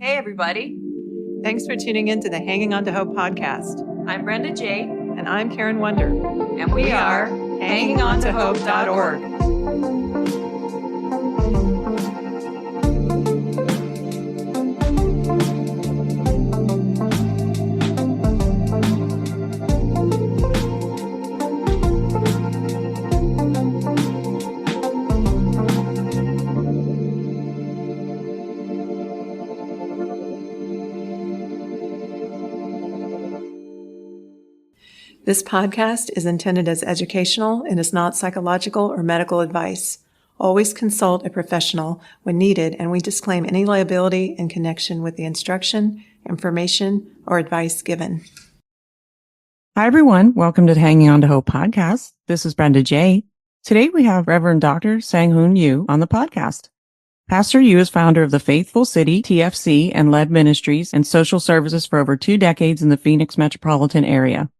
Hey, everybody. Thanks for tuning in to the Hanging On to Hope podcast. I'm Brenda J. And I'm Karen Wonder. And we are HangingOnToHope.org. This podcast is intended as educational and is not psychological or medical advice. Always consult a professional when needed, and we disclaim any liability in connection with the instruction, information, or advice given. Hi, everyone. Welcome to the Hanging On to Hope podcast. This is Brenda J. Today we have Reverend Dr. Sanghoon Yoo on the podcast. Pastor Yoo is founder of the Faithful City, TFC, and led ministries and social services for over 2 decades in the Phoenix metropolitan area.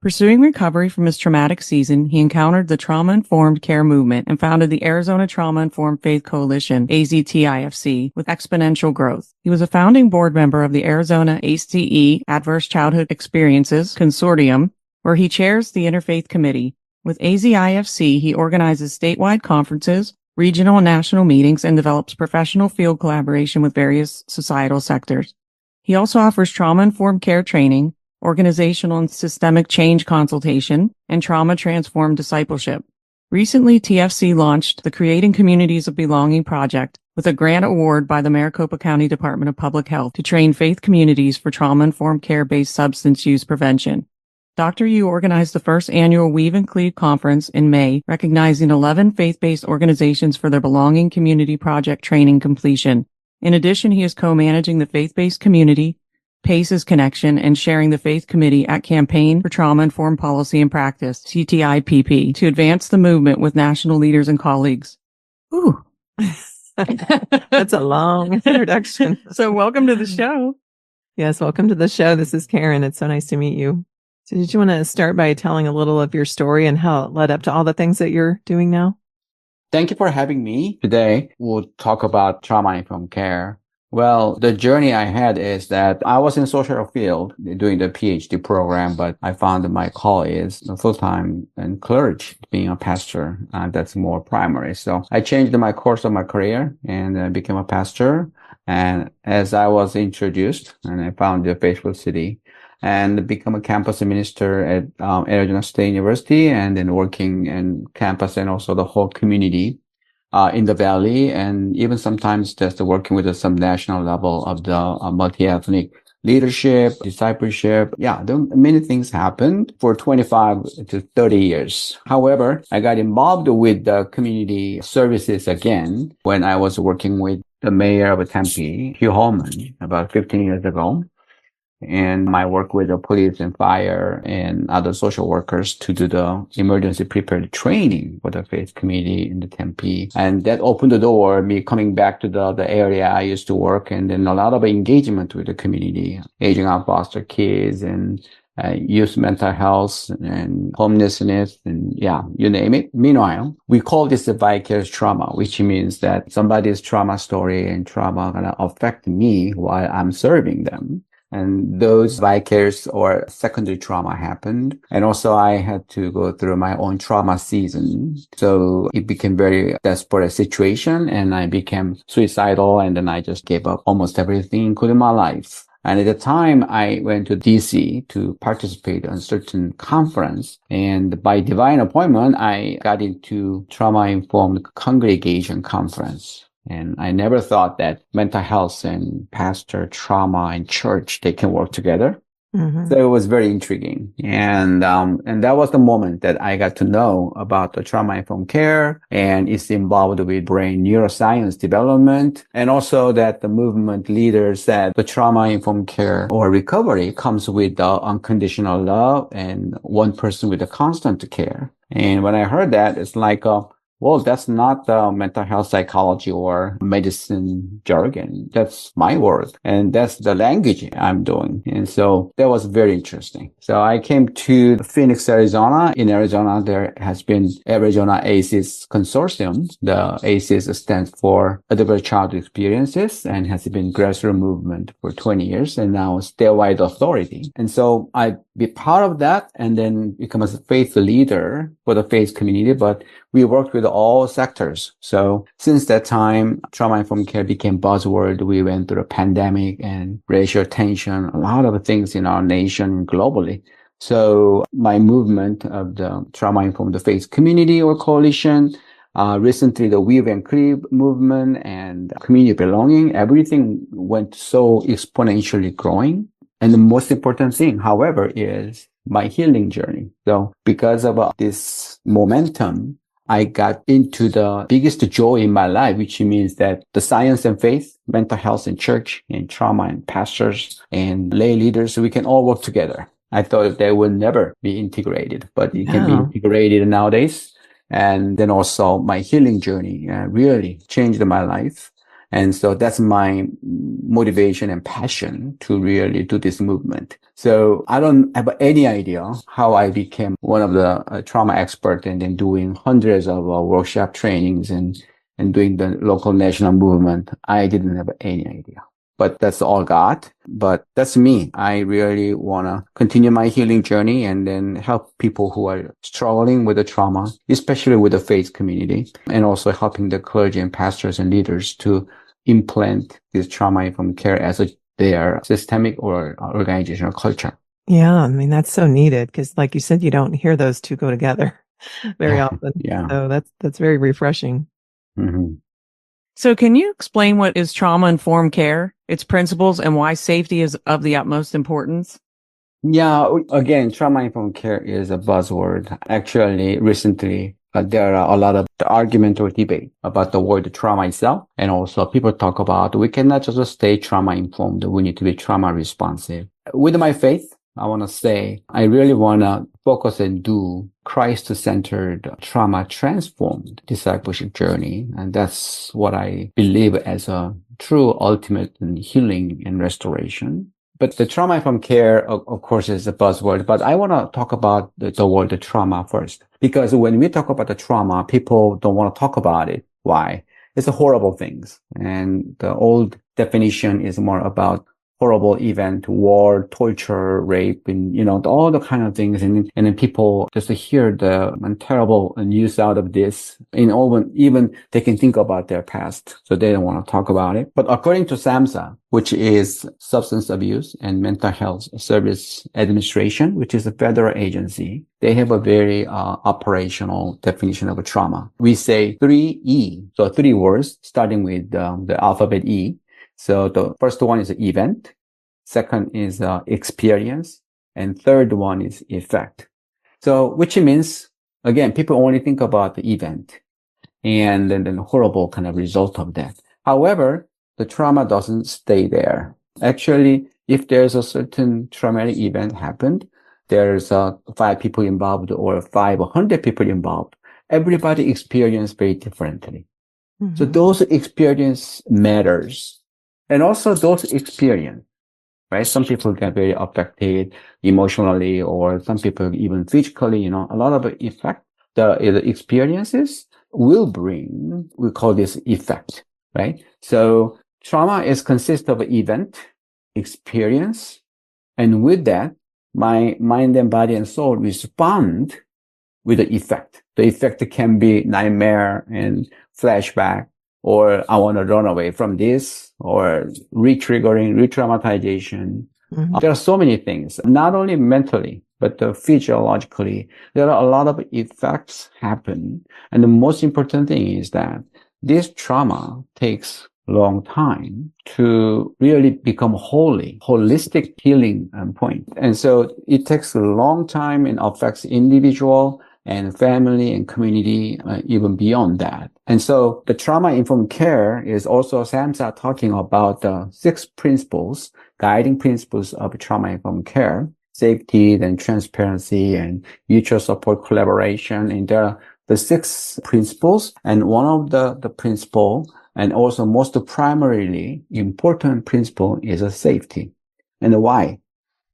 Pursuing recovery from his traumatic season, he encountered the trauma-informed care movement and founded the Arizona Trauma-Informed Faith Coalition, AZTIFC, with exponential growth. He was a founding board member of the Arizona ACE Adverse Childhood Experiences Consortium, where he chairs the Interfaith Committee. With AZIFC, he organizes statewide conferences, regional and national meetings, and develops professional field collaboration with various societal sectors. He also offers trauma-informed care training, organizational and systemic change consultation, and trauma-transformed discipleship. Recently, TFC launched the Creating Communities of Belonging project with a grant award by the Maricopa County Department of Public Health to train faith communities for trauma-informed care-based substance use prevention. Dr. Yoo organized the first annual Weave and Cleave conference in May, recognizing 11 faith-based organizations for their Belonging Community Project training completion. In addition, he is co-managing the faith-based community, PACE's Connection, and sharing the Faith Committee at Campaign for Trauma-Informed Policy and Practice, CTIPP, to advance the movement with national leaders and colleagues. Ooh. That's a long introduction. So welcome to the show. Yes, welcome to the show. This is Karen. It's so nice to meet you. So did you want to start by telling a little of your story and how it led up to all the things that you're doing now? Thank you for having me. Today, we'll talk about trauma-informed care. Well, the journey I had is that I was in social field doing the PhD program, but I found that my call is full-time and clergy, being a pastor. That's more primary. So I changed my course of my career and became a pastor. And as I was introduced, and I found the Faithful City and become a campus minister at Arizona State University, and then working in campus and also the whole community in the Valley, and even sometimes just working with some national level of the multi-ethnic leadership, discipleship. Yeah, many things happened for 25 to 30 years. However, I got involved with the community services again when I was working with the mayor of Tempe, Hugh Holman, about 15 years ago. And my work with the police and fire and other social workers to do the emergency prepared training for the faith community in the Tempe. And that opened the door, me coming back to the area I used to work, and then a lot of engagement with the community, aging out foster kids and youth mental health and homelessness and yeah, you name it. Meanwhile, we call this a vicarious trauma, which means that somebody's trauma story and trauma gonna affect me while I'm serving them. And those vicarious or secondary trauma happened. And also I had to go through my own trauma season. So it became very desperate situation and I became suicidal, and then I just gave up almost everything, including my life. And at the time I went to DC to participate in a certain conference. And by divine appointment, I got into trauma-informed congregation conference. And I never thought that mental health and pastor, trauma, and church, they can work together. Mm-hmm. So it was very intriguing. And that was the moment that I got to know about the trauma-informed care, and it's involved with brain neuroscience development. And also that the movement leader said the trauma-informed care or recovery comes with the unconditional love and one person with a constant care. And when I heard that, it's like, well, that's not mental health psychology or medicine jargon. That's my word. And that's the language I'm doing. And so that was very interesting. So I came to Phoenix, Arizona. In Arizona, there has been Arizona ACEs Consortium. The ACEs stands for Adverse Childhood Experiences and has been grassroots movement for 20 years and now statewide authority. And so I be part of that and then become a faith leader for the faith community. But we worked with all sectors. So since that time, trauma-informed care became buzzword. We went through a pandemic and racial tension, a lot of things in our nation globally. So my movement of the trauma-informed faith community or coalition, recently the Weave and Crib movement and community belonging, everything went so exponentially growing. And the most important thing, however, is my healing journey. So because of this momentum, I got into the biggest joy in my life, which means that the science and faith, mental health and church and trauma and pastors and lay leaders, we can all work together. I thought they would never be integrated, but it can be integrated nowadays. And then also my healing journey really changed my life. And so that's my motivation and passion to really do this movement. So I don't have any idea how I became one of the trauma experts and then doing hundreds of workshop trainings and doing the local national movement. I didn't have any idea. But that's all God. But that's me. I really want to continue my healing journey and then help people who are struggling with the trauma, especially with the faith community, and also helping the clergy and pastors and leaders to implant this trauma-informed care as their systemic or organizational culture. Yeah, I mean, that's so needed because, like you said, you don't hear those two go together very often. Yeah. So that's very refreshing. Mm-hmm. So can you explain what is trauma-informed care, its principles, and why safety is of the utmost importance? Yeah, again, trauma-informed care is a buzzword. Actually, recently, there are a lot of argument or debate about the word trauma itself. And also people talk about we cannot just stay trauma-informed. We need to be trauma-responsive. With my faith, I want to say I really want to focus and do Christ-centered trauma-transformed discipleship journey. And that's what I believe as a true ultimate healing and restoration. But the trauma-informed care, of course, is a buzzword. But I want to talk about the word trauma first. Because when we talk about the trauma, people don't want to talk about it. Why? It's a horrible things. And the old definition is more about horrible event, war, torture, rape, and, all the kind of things. And then people just hear the terrible news out of this. Even they can think about their past. So they don't want to talk about it. But according to SAMHSA, which is Substance Abuse and Mental Health Service Administration, which is a federal agency, they have a very operational definition of a trauma. We say 3E, so 3 words starting with the alphabet E. So the first one is event, second is experience, and third one is effect. So which means, again, people only think about the event and then the horrible kind of result of that. However, the trauma doesn't stay there. Actually, if there's a certain traumatic event happened, there's 5 people involved or 500 people involved. Everybody experience very differently. Mm-hmm. So those experience matters. And also those experience, right? Some people get very affected emotionally or some people even physically, a lot of effect. The experiences will bring, we call this effect, right? So trauma consists of event, experience, and with that, my mind and body and soul respond with the effect. The effect can be nightmare and flashback, or I want to run away from this, or re-triggering, re-traumatization. Mm-hmm. There are so many things, not only mentally, but physiologically. There are a lot of effects happen. And the most important thing is that this trauma takes a long time to really become holistic healing point. And so it takes a long time and affects individual and family and community, even beyond that. And so the trauma-informed care is also SAMHSA talking about the 6 principles, guiding principles of trauma-informed care, safety, then transparency, and mutual support, collaboration. And there are the 6 principles, and one of the principle, and also most primarily important principle, is a safety. And why?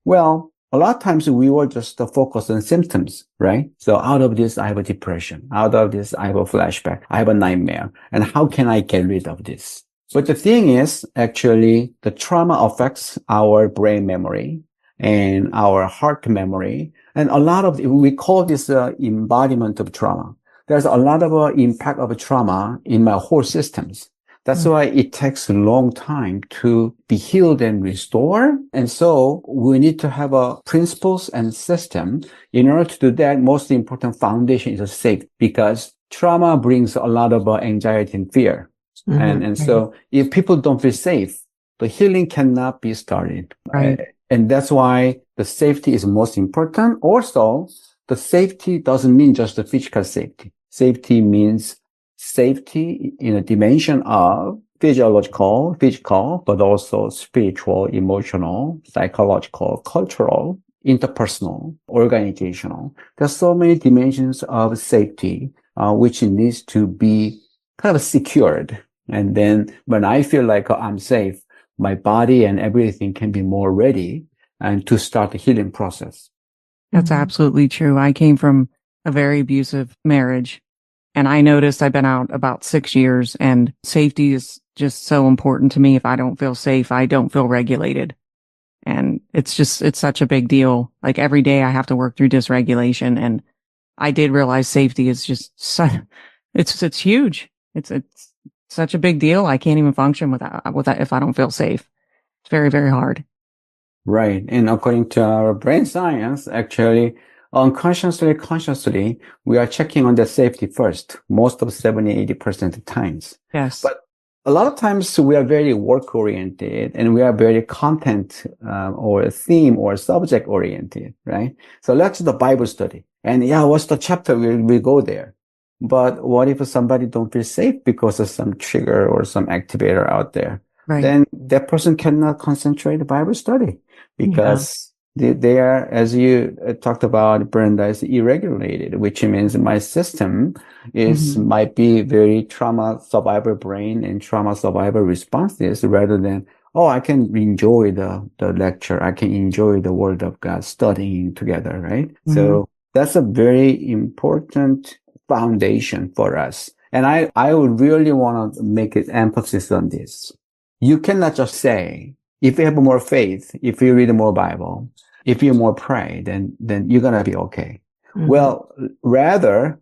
Well, a lot of times we will just focus on symptoms, right? So out of this, I have a depression. Out of this, I have a flashback. I have a nightmare. And how can I get rid of this? But the thing is, actually, the trauma affects our brain memory and our heart memory. And a lot of, we call this embodiment of trauma. There's a lot of impact of trauma in my whole systems. That's why it takes a long time to be healed and restored. And so we need to have a principles and system. In order to do that, most important foundation is a safety, because trauma brings a lot of anxiety and fear. And so if people don't feel safe, the healing cannot be started. Right. And that's why the safety is most important. Also, the safety doesn't mean just the physical safety. Safety means safety in a dimension of physical, but also spiritual, emotional, psychological, cultural, interpersonal, organizational. There's so many dimensions of safety, which needs to be kind of secured. And then when I feel like I'm safe, my body and everything can be more ready and to start the healing process. That's absolutely true. I came from a very abusive marriage, and I noticed I've been out about 6 years, and safety is just so important to me. If I don't feel safe, I don't feel regulated. And it's such a big deal. Like every day I have to work through dysregulation, and I did realize safety is just it's huge. It's such a big deal. I can't even function without if I don't feel safe. It's very, very hard. Right. And according to our brain science, actually, unconsciously, consciously, we are checking on the safety first, most of 70-80% of times. Yes. But a lot of times we are very work oriented, and we are very content or theme or subject oriented, right? So let's do the Bible study. And yeah, what's the chapter? We go there. But what if somebody don't feel safe because of some trigger or some activator out there? Right. Then that person cannot concentrate the Bible study, because they are, as you talked about, Brenda, is irregulated, which means my system might be very trauma survivor brain and trauma survivor responses, rather than, oh, I can enjoy the lecture. I can enjoy the Word of God studying together, right? So that's a very important foundation for us. And I would really want to make an emphasis on this. You cannot just say, if you have more faith, if you read more Bible, if you more pray, then you're going to be okay. Well, rather,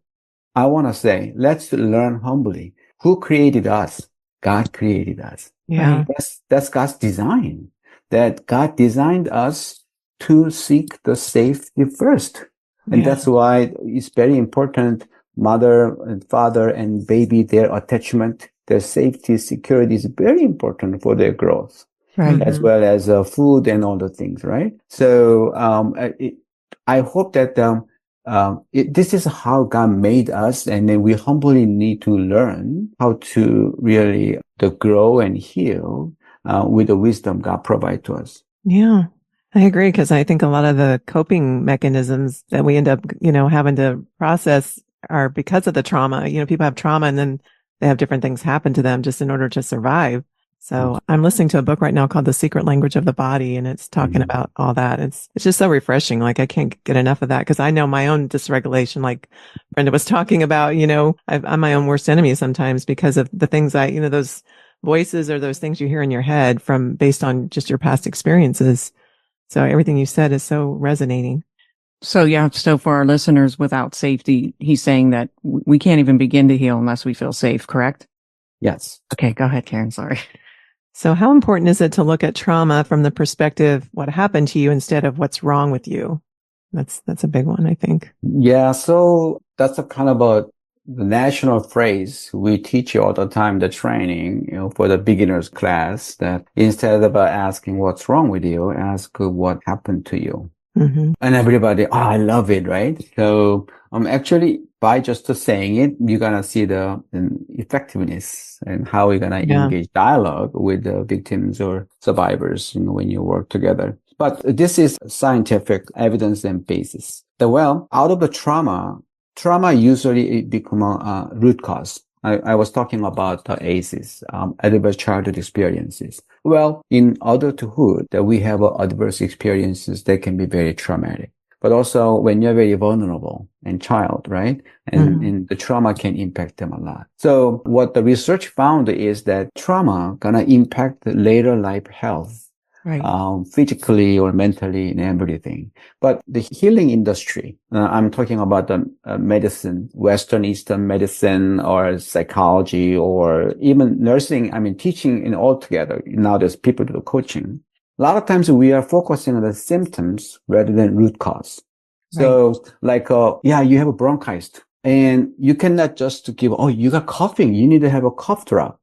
I want to say, let's learn humbly. Who created us? God created us. Yeah. That's God's design. That God designed us to seek the safety first. And that's why it's very important. Mother and father and baby, their attachment, their safety, security is very important for their growth, as well as food and all the things, right? So I hope that this is how God made us, and then we humbly need to learn how to really grow and heal with the wisdom God provides to us. Yeah. I agree, because I think a lot of the coping mechanisms that we end up, having to process are because of the trauma. People have trauma, and then they have different things happen to them just in order to survive. So I'm listening to a book right now called The Secret Language of the Body, and it's talking about all that. It's just so refreshing. Like, I can't get enough of that, because I know my own dysregulation, like Brenda was talking about. I'm my own worst enemy sometimes, because of the things those voices or those things you hear in your head based on just your past experiences. So everything you said is so resonating. So for our listeners, without safety, he's saying that we can't even begin to heal unless we feel safe, correct? Yes. Okay, go ahead, Karen. Sorry. So how important is it to look at trauma from the perspective, what happened to you, instead of what's wrong with you? That's a big one, I think. Yeah. So that's a kind of the national phrase we teach you all the time, the training, for the beginners class, that instead of asking what's wrong with you, ask what happened to you. And everybody, I love it, right? So actually, by just saying it, you're going to see the effectiveness and how you're going to engage dialogue with the victims or survivors, when you work together. But this is scientific evidence and basis. Out of the trauma, trauma usually it become a root cause. I was talking about ACEs, adverse childhood experiences. Well, in adulthood, that we have adverse experiences that can be very traumatic. But also when you're very vulnerable and child, right? And the trauma can impact them a lot. So what the research found is that trauma gonna impact the later life health. Right. Physically or mentally and everything. But the healing industry, I'm talking about the medicine, Western, Eastern medicine or psychology or even nursing, teaching in all together. Now there's people do coaching. A lot of times we are focusing on the symptoms rather than root cause. So like, you have a bronchitis and you cannot just give, you got coughing. You need to have a cough drop.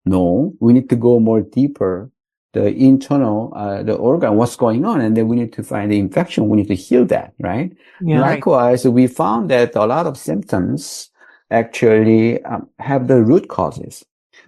No, we need to go more deeper. The internal, the organ, what's going on. And then we need to find the infection. We need to heal that, right? Yeah. Likewise, we found that a lot of symptoms actually have the root causes.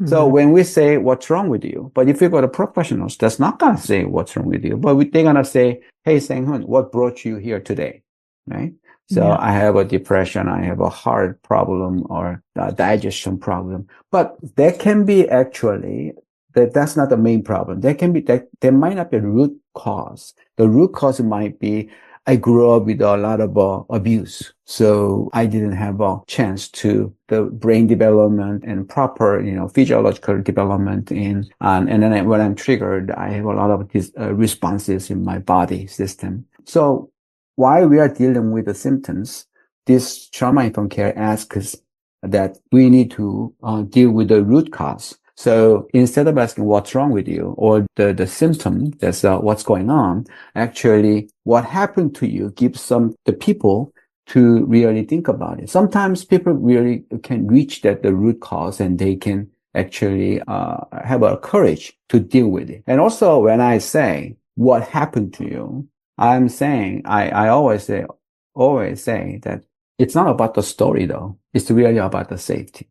So when we say, what's wrong with you? But if you go to professionals, that's not going to say what's wrong with you. But they're going to say, hey, Sanghoon, what brought you here today? Right? So I have a depression, I have a heart problem or a digestion problem. But that can be actually that's not the main problem. There might not be a root cause. The root cause might be I grew up with a lot of abuse. So I didn't have a chance to the brain development and proper, physiological development and then when I'm triggered, I have a lot of these responses in my body system. So while we are dealing with the symptoms, this trauma-informed care asks that we need to deal with the root cause. So instead of asking what's wrong with you or the symptom, that's what's going on, actually what happened to you gives the people to really think about it. Sometimes people really can reach the root cause and they can actually have a courage to deal with it. And also when I say what happened to you, I'm saying, I always say that it's not about the story though. It's really about the safety.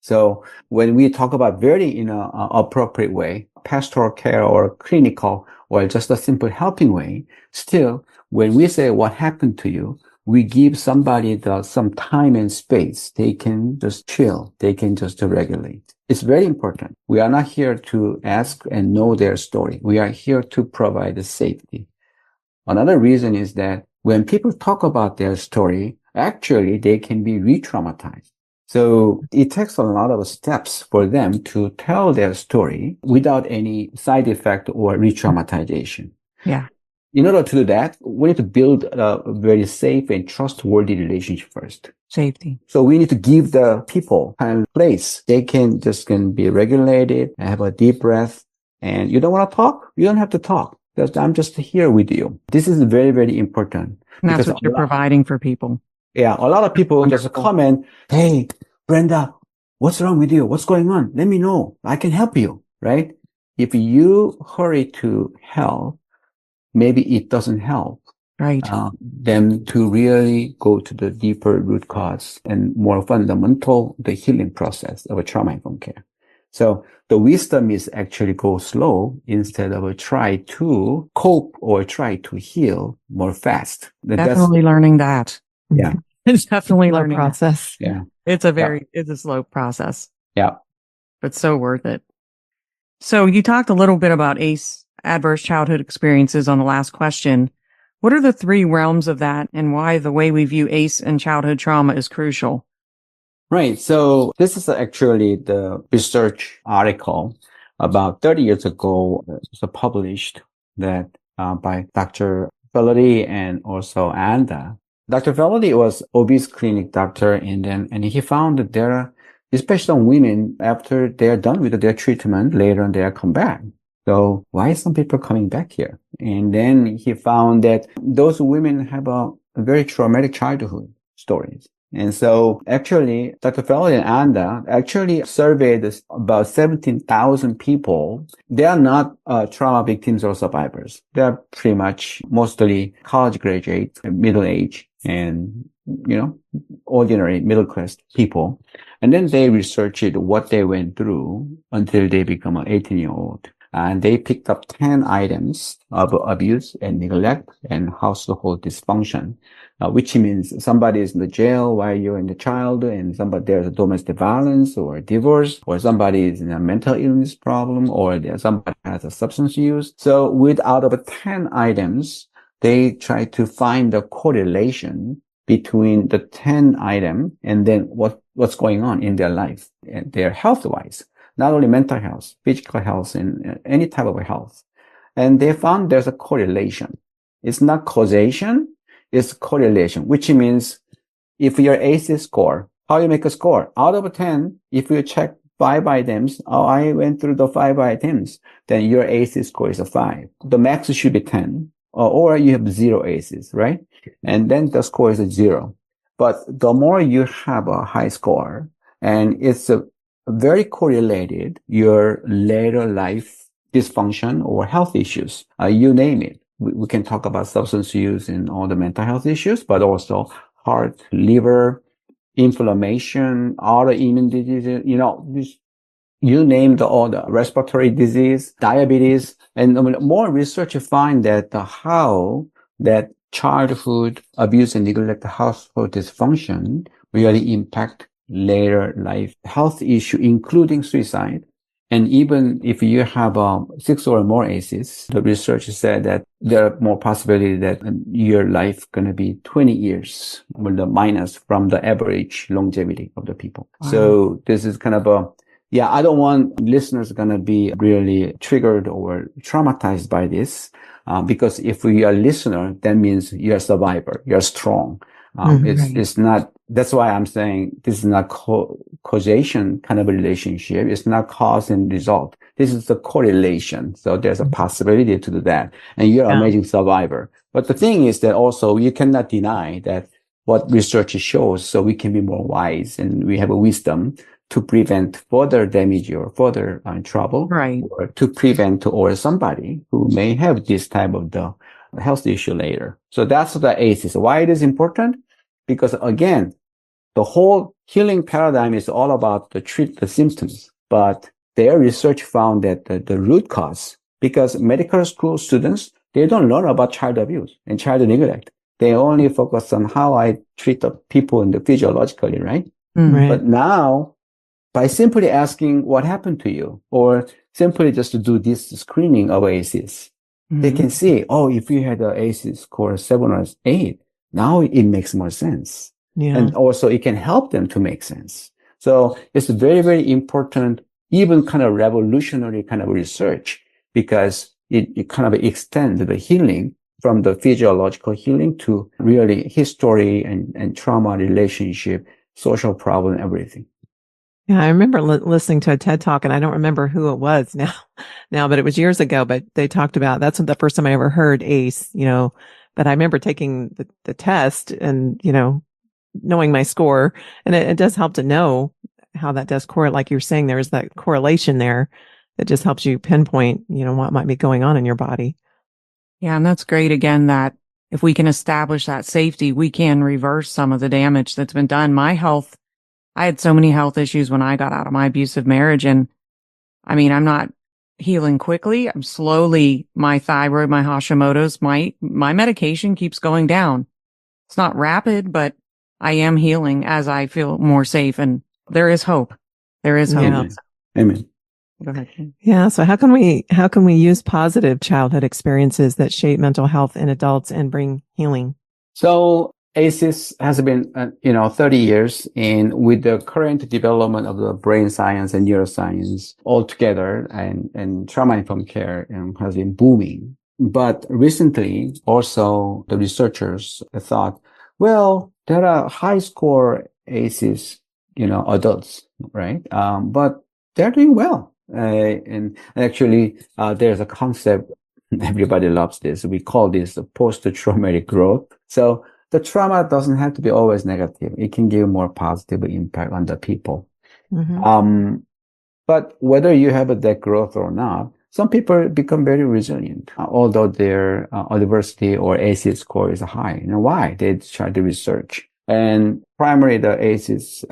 So when we talk about very in a appropriate way, pastoral care or clinical or just a simple helping way, still when we say what happened to you, we give somebody some time and space. They can just chill. They can just regulate. It's very important. We are not here to ask and know their story. We are here to provide the safety. Another reason is that when people talk about their story, actually they can be re-traumatized. So it takes a lot of steps for them to tell their story without any side effect or re-traumatization. Yeah. In order to do that, we need to build a very safe and trustworthy relationship first. Safety. So we need to give the people kind of place. They can be regulated and have a deep breath. And you don't want to talk? You don't have to talk. I'm just here with you. This is very, very important. And that's what you're providing for people. Yeah, a lot of people just comment, hey, Brenda, what's wrong with you? What's going on? Let me know. I can help you, right? If you hurry to help, maybe it doesn't help. Right. Them to really go to the deeper root cause and more fundamental, the healing process of a trauma-informed care. So the wisdom is actually go slow instead of try to cope or try to heal more fast. Definitely learning that. Yeah. It's definitely learning process. that. Yeah. It's a slow process. Yeah. But so worth it. So you talked a little bit about ACE, adverse childhood experiences, on the last question. What are the three realms of that and why the way we view ACE and childhood trauma is crucial? Right. So this is actually the research article about 30 years ago. It was published that by Dr. Vallely and also Anda. Dr. Vallely was obese clinic doctor, and he found that there are, especially on women, after they are done with their treatment, later on they come back. So why is some people coming back here? And then he found that those women have a very traumatic childhood stories. And so actually, Dr. Vallely and Anda actually surveyed about 17,000 people. They are not trauma victims or survivors. They are pretty much mostly college graduates, middle age, and, ordinary middle class people. And then they researched what they went through until they become an 18-year-old. And they picked up 10 items of abuse and neglect and household dysfunction, which means somebody is in the jail while you're in the child, and there's a domestic violence or divorce, or somebody is in a mental illness problem, or somebody has a substance use. So out of 10 items, they try to find the correlation between the 10 item and then what's going on in their life and their health-wise. Not only mental health, physical health, and any type of health. And they found there's a correlation. It's not causation, it's correlation, which means if your ACE score, how you make a score? Out of 10, if you check 5 items, I went through the 5 items, then your ACE score is a 5. The max should be 10, or you have 0 ACEs, right? And then the score is a 0. But the more you have a high score, and it's very correlated, your later life dysfunction or health issues, you name it. We can talk about substance use and all the mental health issues, but also heart, liver, inflammation, autoimmune diseases, you name all the respiratory disease, diabetes, and more research find that how that childhood abuse and neglect, household dysfunction really impact later life health issue, including suicide. And even if you have 6 or more ACEs, the research said that there are more possibility that your life going to be 20 years with the minus from the average longevity of the people. Wow. So this is kind of I don't want listeners going to be really triggered or traumatized by this, because if you are a listener, that means you're a survivor, you're strong. It's not, that's why I'm saying this is not causation kind of a relationship. It's not cause and result. This is the correlation. So there's a possibility to do that. And you're an amazing survivor. But the thing is that also you cannot deny that what research shows, so we can be more wise and we have a wisdom to prevent further damage or further trouble, right? Or to prevent or somebody who may have this type of the health issue later. So that's the ACEs. Why it is important? Because again, the whole healing paradigm is all about to treat the symptoms, but their research found that the root cause, because medical school students, they don't learn about child abuse and child neglect. They only focus on how I treat the people in the physiologically, right? Right. But now, by simply asking what happened to you, or simply just to do this screening of ACEs, they can see, if you had an ACEs score 7 or 8, now it makes more sense. Yeah. And also it can help them to make sense. So it's very, very important, even kind of revolutionary kind of research, because it kind of extends the healing from the physiological healing to really history and trauma, relationship, social problem, everything. Yeah, I remember listening to a TED Talk, and I don't remember who it was now, but it was years ago, but they talked about, that's the first time I ever heard ACE, but I remember taking the test and, knowing my score, and it does help to know how that does correlate. Like you're saying, there is that correlation there that just helps you pinpoint, what might be going on in your body. Yeah. And that's great. Again, that if we can establish that safety, we can reverse some of the damage that's been done. I had so many health issues when I got out of my abusive marriage. And I'm not healing quickly. I'm slowly, my thyroid, my Hashimoto's, my medication keeps going down. It's not rapid, but I am healing as I feel more safe. And there is hope. There is hope. Amen. Amen. Go ahead. Yeah. So how can we use positive childhood experiences that shape mental health in adults and bring healing? So ACEs has been, 30 years, and with the current development of the brain science and neuroscience altogether, and trauma-informed care has been booming. But recently, also the researchers thought, well, there are high score ACEs, adults, right? But they're doing well. And actually, there's a concept, everybody loves this. We call this post-traumatic growth. So the trauma doesn't have to be always negative. It can give more positive impact on the people. Mm-hmm. But whether you have that growth or not, some people become very resilient, although their adversity or ACE score is high. Why? They try to research. And primarily the ACEs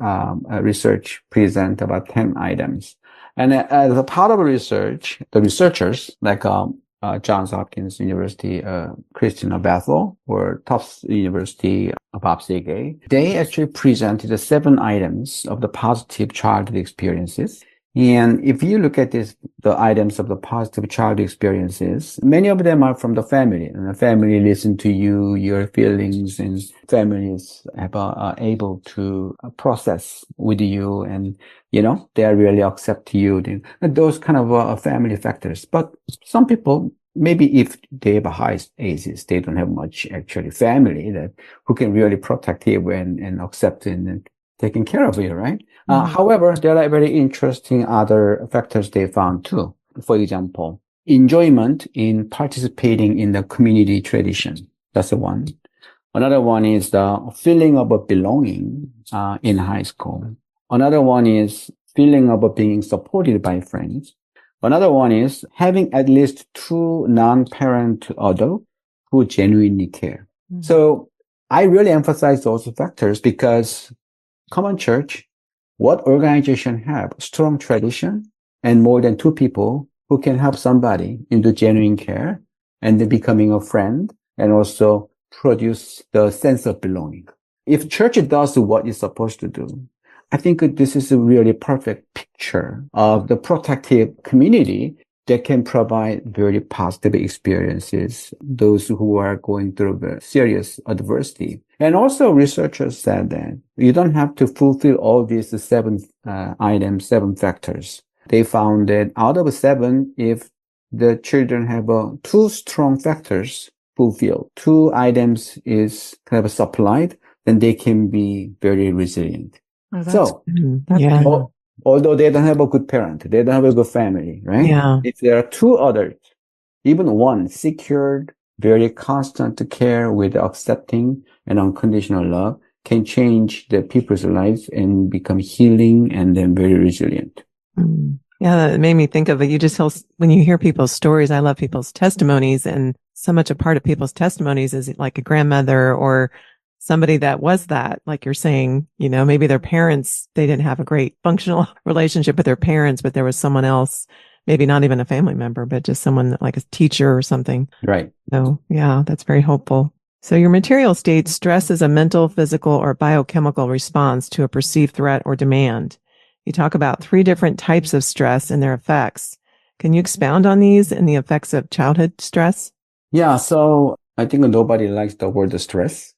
research present about 10 items. And as a part of research, the researchers like Johns Hopkins University, Christina Bethel, or Tufts University, Bob Seagay, they actually presented 7 items of the positive childhood experiences. And if you look at the items of the positive childhood experiences, many of them are from the family. And the family listen to you, your feelings, and families are able to process with you, and they are really accept you. And those kind of family factors. But some people, maybe if they have a high ACEs, they don't have much actually family who can really protect you and accept and taking care of you, right? However, there are very interesting other factors they found too. For example, enjoyment in participating in the community tradition. That's the one. Another one is the feeling of a belonging in high school. Another one is feeling of being supported by friends. Another one is having at least 2 non-parent adults who genuinely care. So I really emphasize those factors because common church, what organization have strong tradition and more than 2 people who can help somebody into genuine care and then becoming a friend and also produce the sense of belonging. If church does what it's supposed to do, I think this is a really perfect picture of the protective community that can provide very positive experiences, those who are going through very serious adversity. And also researchers said that you don't have to fulfill all these 7 items, 7 factors. They found that out of 7, if the children have 2 strong factors fulfilled, 2 items is kind of supplied, then they can be very resilient. Although they don't have a good parent, they don't have a good family, right? Yeah. If there are 2 others, even one secured, very constant care with accepting and unconditional love can change the people's lives and become healing and then very resilient. Yeah, that made me think of it. You just when you hear people's stories, I love people's testimonies, and so much a part of people's testimonies is like a grandmother or somebody that was that, like you're saying, maybe their parents, they didn't have a great functional relationship with their parents, but there was someone else, maybe not even a family member, but just someone like a teacher or something. Right. So yeah, that's very hopeful. So your material states stress is a mental, physical, or biochemical response to a perceived threat or demand. You talk about 3 different types of stress and their effects. Can you expound on these and the effects of childhood stress? Yeah. So I think nobody likes the word stress.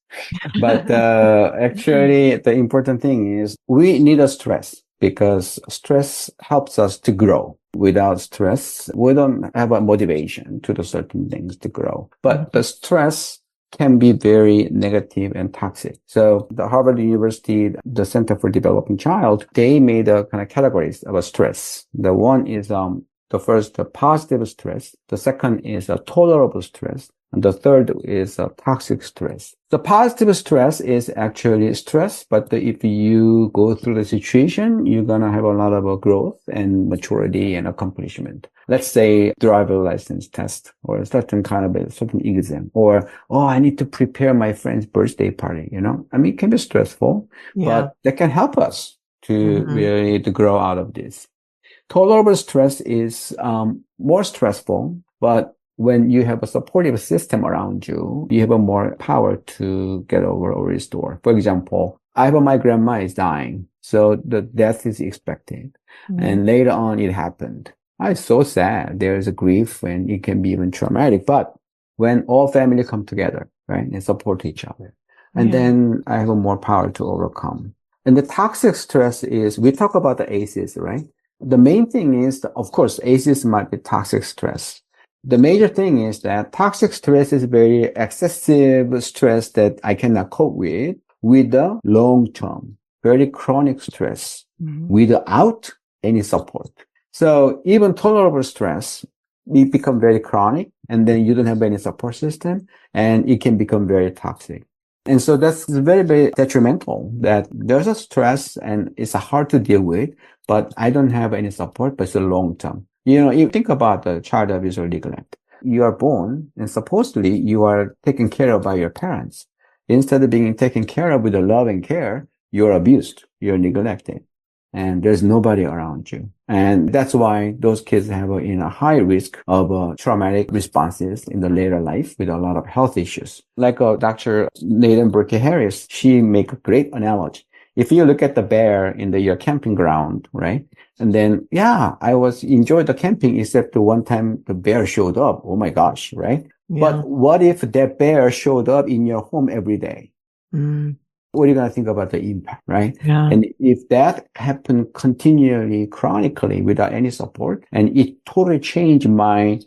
But actually, the important thing is we need a stress because stress helps us to grow. Without stress, we don't have a motivation to do certain things to grow. But the stress can be very negative and toxic. So the Harvard University, the Center for Developing Child, they made a kind of categories of a stress. The one is the first, the positive stress. The second is a tolerable stress. And the third is toxic stress. The positive stress is actually stress, but if you go through the situation, you're going to have a lot of growth and maturity and accomplishment. Let's say driver license test or a certain exam, or, I need to prepare my friend's birthday party, it can be stressful, but that can help us to really to grow out of this. Tolerable stress is more stressful, but when you have a supportive system around you, you have a more power to get over or restore. For example, my grandma is dying, so the death is expected. And later on, it happened. It's so sad. There is a grief and it can be even traumatic. But when all family come together, right, and support each other, and then I have a more power to overcome. And the toxic stress is, we talk about the ACEs, right? The main thing is, of course, ACEs might be toxic stress. The major thing is that toxic stress is very excessive stress that I cannot cope with the long-term, very chronic stress without any support. So even tolerable stress, it becomes very chronic and then you don't have any support system and it can become very toxic. And so that's very, very detrimental that there's a stress and it's hard to deal with, but I don't have any support, but it's a long term. You think about the child abuse or neglect. You are born and supposedly you are taken care of by your parents. Instead of being taken care of with the love and care, you're abused, you're neglected. and there's nobody around you. And that's why those kids have a high risk of traumatic responses in the later life with a lot of health issues. Like Dr. Nathan Burke Harris, she make a great analogy. If you look at the bear in your camping ground, right? And then, I enjoyed the camping except the one time the bear showed up. Oh my gosh, right? Yeah. But what if that bear showed up in your home every day? Mm. What are you going to think about the impact, right? Yeah. And if that happened continually, chronically, without any support, and it totally changed my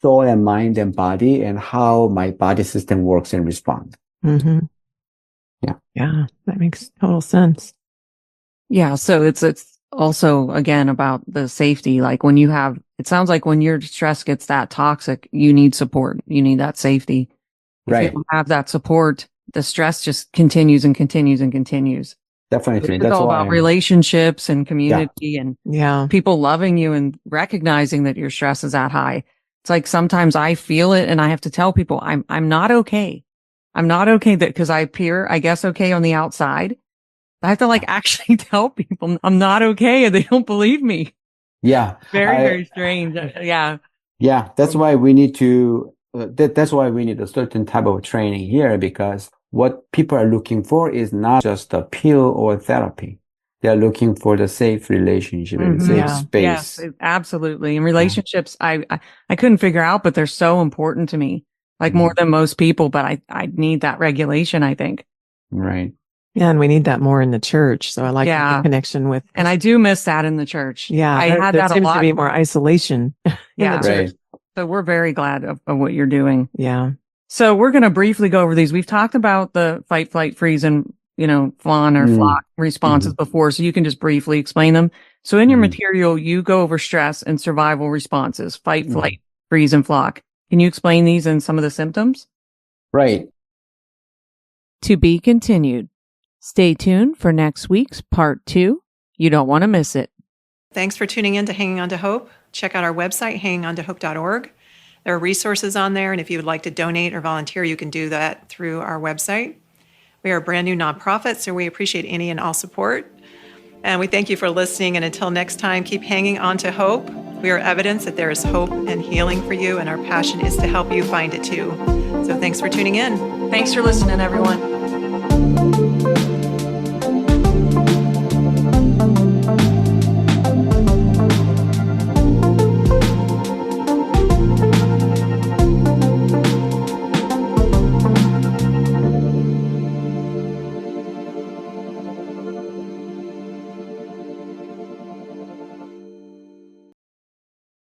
soul and mind and body and how my body system works and responds. Mm-hmm. Yeah. Yeah. That makes total sense. Yeah. So it's also, again, about the safety. Like it sounds like when your stress gets that toxic, you need support. You need that safety. If you don't have that support, the stress just continues and continues and continues. Definitely. It's all about relationships and community and people loving you and recognizing that your stress is that high. It's like sometimes I feel it and I have to tell people I'm not okay. I'm not okay because I appear, I guess, okay on the outside. I have to actually tell people I'm not okay and they don't believe me. Yeah. Very strange. Yeah. Yeah. That's why we need to, that's why we need a certain type of training here, because what people are looking for is not just a pill or therapy. They're looking for the safe relationship and safe space. Yes, absolutely. And relationships, I couldn't figure out, but they're so important to me, more than most people, but I need that regulation, I think. Right. Yeah. And we need that more in the church. So I like the connection with. And I do miss that in the church. Yeah. I had there that seems a lot. to be more isolation in the church. So we're very glad of what you're doing. Yeah. So we're going to briefly go over these. We've talked about the fight, flight, freeze, and, fawn or flock responses before, so you can just briefly explain them. So in your material, you go over stress and survival responses, fight, flight, freeze, and flock. Can you explain these and some of the symptoms? Right. To be continued. Stay tuned for next week's part 2. You don't want to miss it. Thanks for tuning in to Hanging On to Hope. Check out our website, hangingontohope.org. There are resources on there, and if you would like to donate or volunteer, you can do that through our website. We are a brand new nonprofit, so we appreciate any and all support. And we thank you for listening, and until next time, keep hanging on to hope. We are evidence that there is hope and healing for you, and our passion is to help you find it too. So thanks for tuning in. Thanks for listening, everyone.